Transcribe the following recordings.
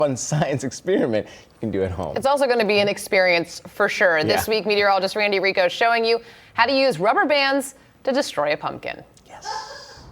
fun science experiment you can do at home. It's also going to be an experience for sure. Yeah. This week, meteorologist Randy Rico is showing you how to use rubber bands to destroy a pumpkin. Yes.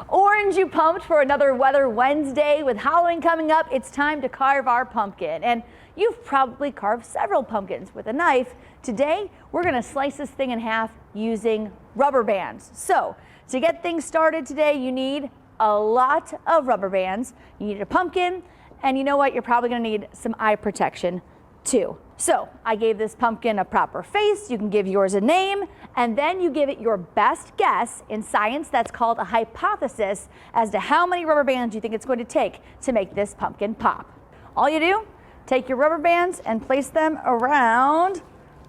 Orange, you pumped for another Weather Wednesday. With Halloween coming up, it's time to carve our pumpkin. And you've probably carved several pumpkins with a knife. Today, we're going to slice this thing in half using rubber bands. So, to get things started today, you need a lot of rubber bands. You need a pumpkin, and you know what? You're probably going to need some eye protection too. So I gave this pumpkin a proper face. You can give yours a name, and then you give it your best guess. In science, that's called a hypothesis as to how many rubber bands you think it's going to take to make this pumpkin pop. All you do, take your rubber bands and place them around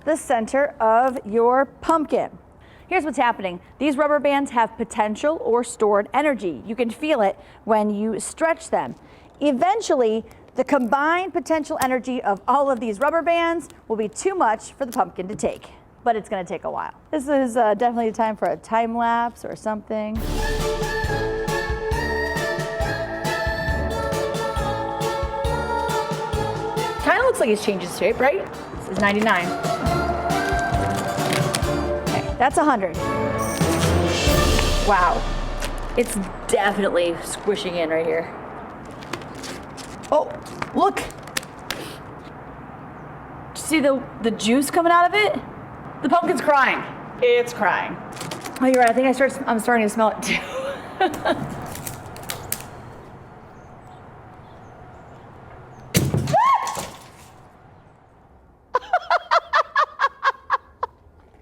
the center of your pumpkin. Here's what's happening. These rubber bands have potential or stored energy. You can feel it when you stretch them. Eventually, the combined potential energy of all of these rubber bands will be too much for the pumpkin to take, but it's going to take a while. This is definitely time for a time lapse or something. Kind of looks like it's changed its shape, right? This is 99. Okay, that's 100. Wow. It's definitely squishing in right here. Oh, look. Did you see the juice coming out of it? The pumpkin's crying. It's crying. Oh, you're right. I think I'm starting to smell it too.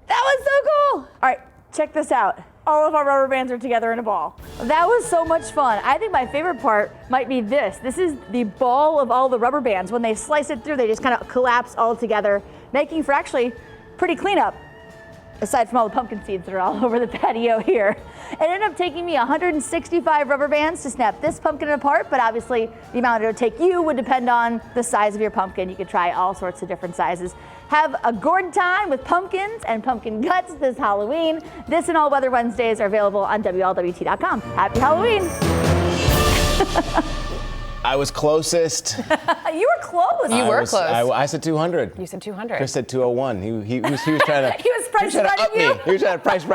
That was so cool. All right, check this out. All of our rubber bands are together in a ball. That was so much fun. I think my favorite part might be this. This is the ball of all the rubber bands. When they slice it through, they just kind of collapse all together, making for actually pretty cleanup, aside from all the pumpkin seeds that are all over the patio here. It ended up taking me 165 rubber bands to snap this pumpkin apart, but obviously the amount it would take you would depend on the size of your pumpkin. You could try all sorts of different sizes. Have a good time with pumpkins and pumpkin guts this Halloween. This and all Weather Wednesdays are available on WLWT.com. Happy Halloween. I was closest. You were close. You were close. I said 200. You said 200. Chris said 201. He was trying to. He was price right you. He was trying to price is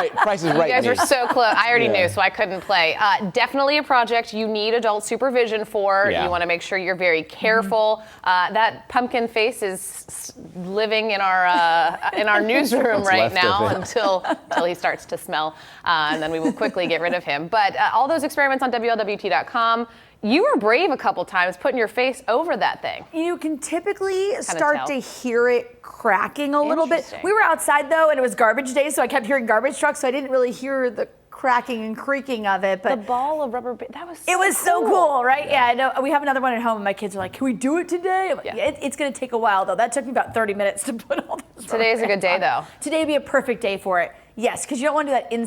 right. You guys me. were so close. I already Yeah. knew, so I couldn't play. Definitely a project you need adult supervision for. Yeah. You want to make sure you're very careful. That pumpkin face is living in our newsroom What's right left now of it. until he starts to smell, and then we will quickly get rid of him. But all those experiments on WLWT.com. You were brave a couple times putting your face over that thing. You can typically start tell. to hear it cracking a little bit. Interesting. We were outside though, and it was garbage day, so I kept hearing garbage trucks, so I didn't really hear the cracking and creaking of it. The But ball of rubber band, that was so it was so cool, right? Yeah, I know. We have another one at home, and my kids are like, "Can we do it today?" I'm like, Yeah. It's going to take a while though. That took me about 30 minutes to put all this. Today is a good day though. Today would be a perfect day for it. Yes, because you don't want to do that inside.